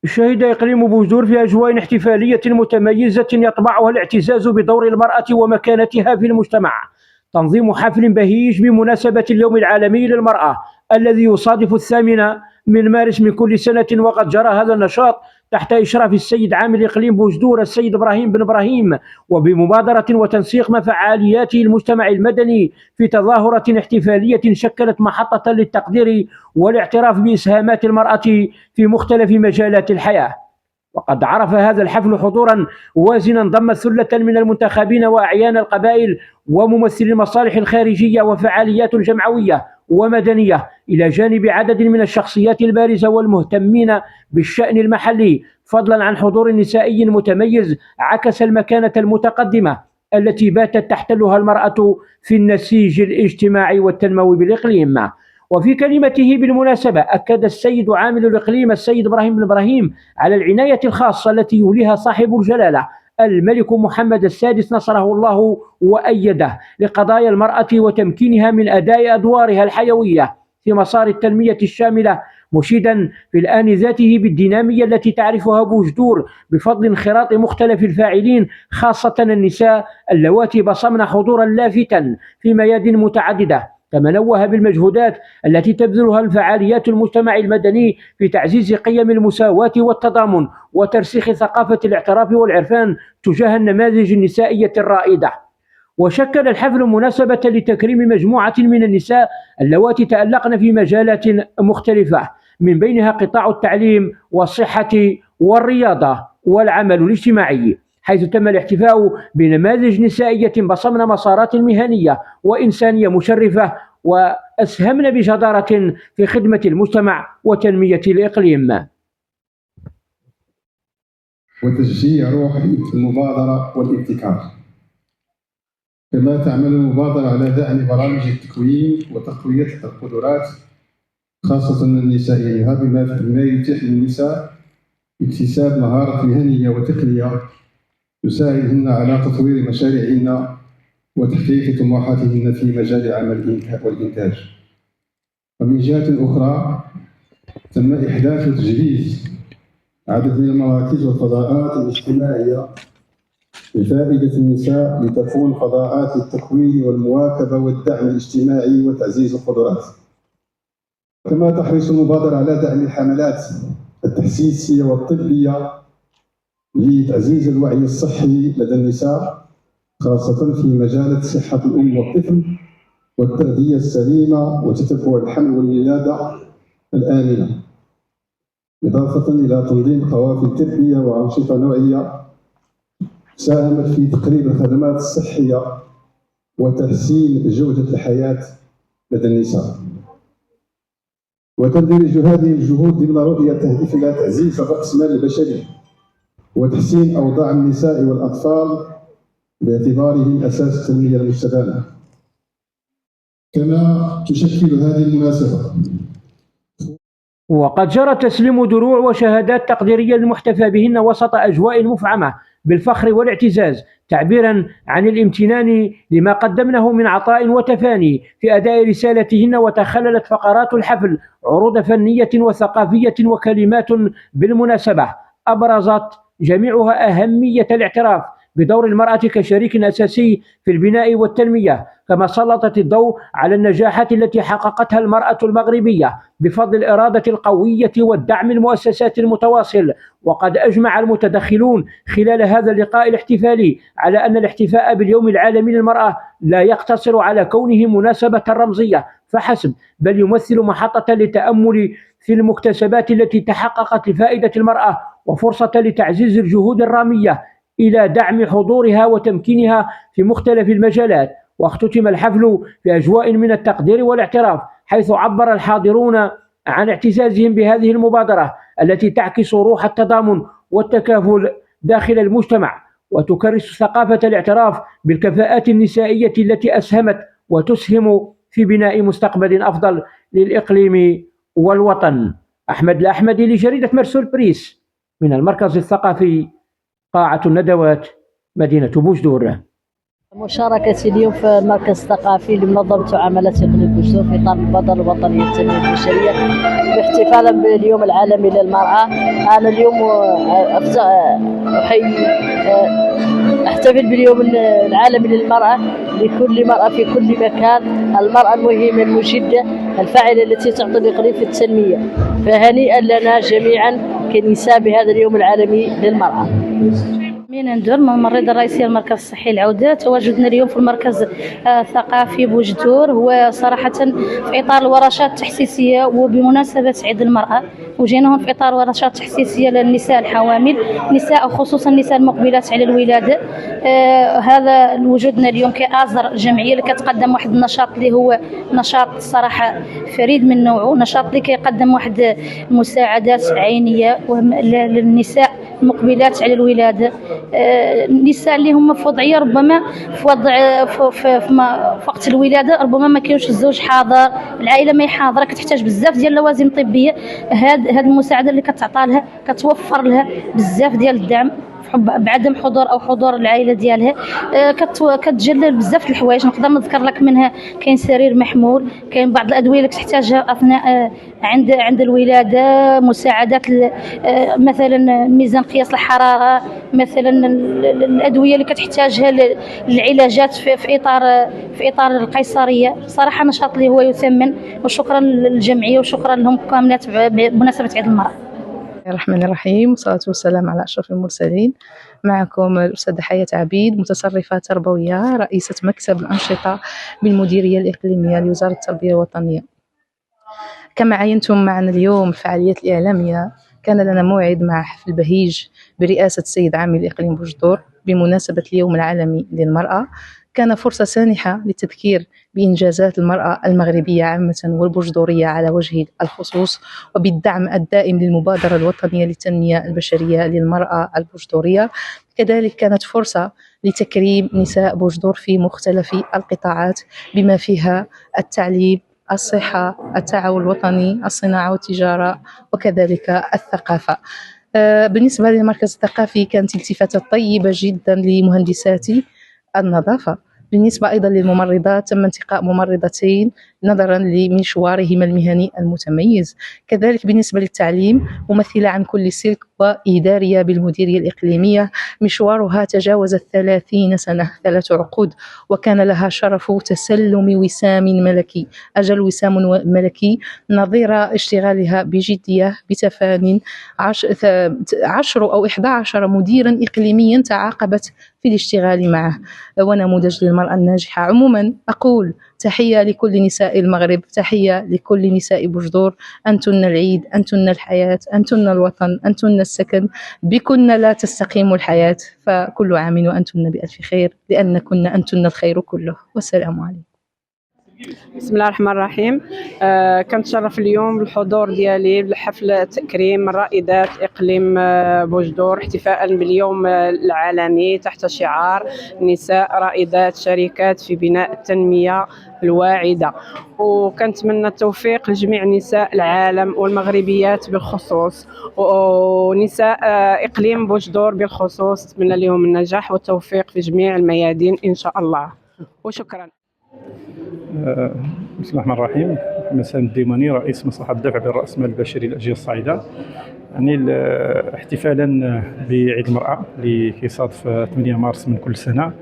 شهد إقليم بوجدور في أجواء احتفالية متميزة يطبعها الاعتزاز بدور المرأة ومكانتها في المجتمع. تنظيم حفل بهيج بمناسبة اليوم العالمي للمرأة الذي يصادف 8 من مارس من كل سنة، وقد جرى هذا النشاط تحت إشراف السيد عامل إقليم بوجدور السيد إبراهيم بن إبراهيم، وبمبادرة وتنسيق مع فعاليات المجتمع المدني في تظاهرة احتفالية شكلت محطة للتقدير والاعتراف بإسهامات المرأة في مختلف مجالات الحياة. وقد عرف هذا الحفل حضورا وازنا ضم ثلة من المنتخبين وأعيان القبائل وممثلي المصالح الخارجية وفعاليات جمعوية ومدنية، إلى جانب عدد من الشخصيات البارزة والمهتمين بالشأن المحلي، فضلا عن حضور نسائي متميز عكس المكانة المتقدمة التي باتت تحتلها المرأة في النسيج الاجتماعي والتنموي بالإقليم. وفي كلمته بالمناسبة أكد السيد عامل الإقليم السيد إبراهيم بن إبراهيم على العناية الخاصة التي يوليها صاحب الجلالة الملك محمد السادس نصره الله وأيده لقضايا المرأة وتمكينها من أداء أدوارها الحيوية في مسار التنمية الشاملة، مشيدا في الآن ذاته بالدينامية التي تعرفها بوجدور بفضل انخراط مختلف الفاعلين، خاصة النساء اللواتي بصمن حضورا لافتا في ميادين متعددة. كما نوه بالمجهودات التي تبذلها الفعاليات المجتمع المدني في تعزيز قيم المساواة والتضامن وترسيخ ثقافة الاعتراف والعرفان تجاه النماذج النسائية الرائدة. وشكل الحفل مناسبة لتكريم مجموعة من النساء اللواتي تألقن في مجالات مختلفة، من بينها قطاع التعليم والصحة والرياضة والعمل الاجتماعي، حيث تم الاحتفاء بنماذج نسائية بصمن مسارات مهنية وإنسانية مشرفة وأسهمن بجدارة في خدمة المجتمع وتنمية الإقليم. وتشجيع روح المبادرة والابتكار. كما تعمل المبادرة على دعم برامج التكوين وتقوية القدرات خاصة النسائية بما يتيح للنساء اكتساب مهارات مهنية وتقنية تساعدهن على تطوير مشاريعهن وتحقيق طموحاتهن في مجال العمل والإنتاج. ومن جهة أخرى تم إحداث وتجهيز عدد من المراكز والفضاءات الاجتماعية لفائدة النساء لتكون فضاءات للتكوين والمواكبة والدعم الاجتماعي وتعزيز القدرات. كما تحرص المبادرة على دعم الحملات التحسيسية والطبية لتعزيز الوعي الصحي لدى النساء، خاصة في مجالات صحة الأم والطفل والتغذية السليمة وتتبع الحمل والولادة الآمنة، إضافة إلى تنظيم قوافل تربية وأنشطة نوعية ساهمت في تقريب الخدمات الصحية وتحسين جودة الحياة لدى النساء. وتندرج هذه الجهود ضمن رؤية تهدف إلى تعزيز الرأسمال البشري وتحسين أوضاع النساء والأطفال باعتبارهم أساس التنمية المستدامة. كما تشكل هذه المناسبة وقد جرى تسليم دروع وشهادات تقديرية للمحتفى بهن وسط أجواء مفعمة بالفخر والاعتزاز، تعبيرا عن الامتنان لما قدمنه من عطاء وتفاني في أداء رسالتهن. وتخللت فقرات الحفل عروض فنية وثقافية وكلمات بالمناسبة أبرزت جميعها أهمية الاعتراف بدور المرأة كشريك أساسي في البناء والتنمية، كما سلطت الضوء على النجاحات التي حققتها المرأة المغربية بفضل الإرادة القوية والدعم المؤسسات المتواصل. وقد أجمع المتدخلون خلال هذا اللقاء الاحتفالي على أن الاحتفاء باليوم العالمي للمرأة لا يقتصر على كونه مناسبة رمزية فحسب، بل يمثل محطة للتأمل في المكتسبات التي تحققت لفائدة المرأة وفرصة لتعزيز الجهود الرامية إلى دعم حضورها وتمكينها في مختلف المجالات. واختتم الحفل في أجواء من التقدير والاعتراف، حيث عبر الحاضرون عن اعتزازهم بهذه المبادرة التي تعكس روح التضامن والتكافل داخل المجتمع وتكرس ثقافة الاعتراف بالكفاءات النسائية التي أسهمت وتسهم في بناء مستقبل أفضل للإقليم والوطن. أحمد الأحمدي لجريدة مرسول بريس من المركز الثقافي قاعة الندوات مدينة بوجدور. مشاركتي اليوم في المركز الثقافي لمنظمة عملات إقليم بوجدور في إطار المبادرة الوطنية للتنمية البشرية باحتفالا باليوم العالمي للمرأة. أنا اليوم أحتفل باليوم العالمي للمرأة، لكل مرأة في كل مكان، المرأة المهمة المجدة الفاعلة التي تعطي الإقليم في التنمية. فهنيئا لنا جميعا كنساء بهذا اليوم العالمي للمرأة. مينا ندور الممرضة الرئيسية للمركز الصحي العودة. تواجدنا اليوم في المركز الثقافي بوجدور هو صراحة في إطار الورشات التحسيسية وبمناسبة عيد المرأة، وجينا هون في إطار ورشات تحسيسية للنساء الحوامل، نساء خصوصا النساء المقبلات على الولادة. هذا وجودنا اليوم كأعذر جمعية اللي كتقدم واحد النشاط اللي هو نشاط صراحة فريد من نوعه، نشاط اللي كيقدم واحد المساعدات عينية للنساء المقبلات على الولادة. النساء اللي هما في وضعيه ربما في وضع في وقت الولاده ربما ما كاينش الزوج حاضر، العائله ما حاضره، كتحتاج بزاف ديال اللوازم الطبيه. هاد المساعده اللي كتعطى لها كتوفر لها بزاف ديال الدعم بعدم حضور او حضور العائله ديالها. كتجلل بزاف الحوايج، نقدر نذكر لك منها كاين سرير محمول، كاين بعض الادويه اللي كتحتاجها اثناء عند الولاده، مساعدات مثلا ميزان قياس الحراره، مثلا الادويه اللي كتحتاجها للعلاجات في اطار القيصريه. صراحه نشاط اللي هو يثمن، وشكرا للجمعيه وشكرا لهم كاملات بمناسبه عيد المراه. الرحمن الرحيم، والصلاة والسلام على أشرف المرسلين. معكم الأستاذة حياة عبيد، متصرفة تربوية، رئيسة مكتب الأنشطة بالمديرية الإقليمية لوزارة التربية الوطنية. كما عينتم معنا اليوم الفعاليات الإعلامية، كان لنا موعد مع حفل بهيج برئاسة السيد عامل إقليم بوجدور بمناسبة اليوم العالمي للمرأة. كان فرصة سانحة للتذكير بإنجازات المرأة المغربية عامة والبوجدورية على وجه الخصوص، وبالدعم الدائم للمبادرة الوطنية للتنمية البشرية للمرأة البوجدورية. كذلك كانت فرصة لتكريم نساء بوجدور في مختلف القطاعات بما فيها التعليم، الصحة، التعاون الوطني، الصناعة والتجارة، وكذلك الثقافة. بالنسبة للمركز الثقافي كانت التفاتة طيبة جدا لمهندسات النظافة. بالنسبة أيضا للممرضات تم انتقاء ممرضتين نظرا لمشوارهما المهني المتميز. كذلك بالنسبة للتعليم ممثلة عن كل سلك وإدارية بالمديرية الإقليمية، مشوارها تجاوز 30 سنة، 3 عقود، وكان لها شرف تسلم وسام ملكي، أجل وسام ملكي، نظير اشتغالها بجدية بتفان. 10 أو 11 مديرا إقليميا تعاقبت في الاشتغال معه، ونموذج للمرأة الناجحة. عموما أقول تحية لكل نساء المغرب، تحية لكل نساء بوجدور. أنتن العيد، أنتن الحياة، أنتن الوطن، أنتن السكن، بكن لا تستقيم الحياة، فكل عام وأنتن بألف خير، لأنكن أنتن الخير كله. والسلام عليكم. بسم الله الرحمن الرحيم. كنتشرف اليوم بالحضور ديالي لحفل تكريم رائدات إقليم بوجدور احتفاء باليوم العالمي تحت شعار نساء رائدات شركات في بناء التنمية الواعدة. وكنتمنى التوفيق لجميع نساء العالم والمغربيات بالخصوص، ونساء إقليم بوجدور بالخصوص. نتمنى لهم النجاح والتوفيق في جميع الميادين إن شاء الله، وشكرا. بسم الله الرحمن الرحيم. محمد سالم الديماني، رئيس مصلحة الدفع بالرأس المال البشري للأجيال الصاعدة. يعني احتفالا بعيد المرأة اللي كيصادف 8 مارس من كل سنة،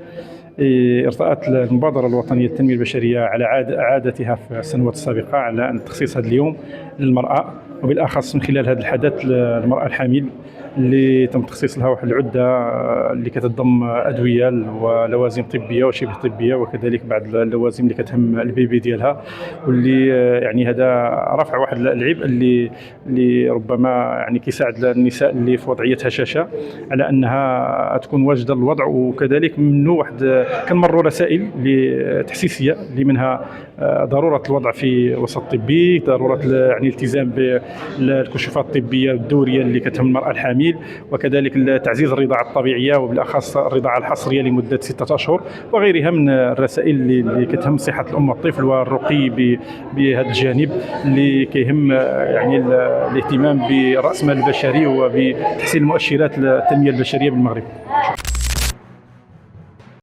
ارتأت المبادرة الوطنية للتنمية البشرية على عادتها في السنوات السابقة على أن تخصيص هذا اليوم للمرأة، وبالأخص من خلال هذا الحدث المرأة الحامل اللي تم تخصيص لها واحد العدة اللي كتضم أدوية ولوازم طبية وشبه طبية، وكذلك بعض اللوازم اللي كتهم البيبي ديالها، واللي يعني هذا رفع واحد العبء اللي ربما يعني كيساعد النساء اللي في وضعية هشاشة على أنها تكون واجدة للوضع. وكذلك منه واحد كنمروا رسائل تحسيسية اللي منها ضرورة الوضع في وسط طبي، ضرورة يعني الالتزام بالكشوفات الطبية الدورية اللي كتهم المرأة الحامل، وكذلك تعزيز الرضاعة الطبيعية وبالأخص الرضاعة الحصرية لمدة 6 أشهر، وغيرها من الرسائل اللي كتهم صحة الأم والطفل والرقي بهذا الجانب اللي كيهم يعني الاهتمام برأس المال البشري وبتحسين مؤشرات التنمية البشرية بالمغرب.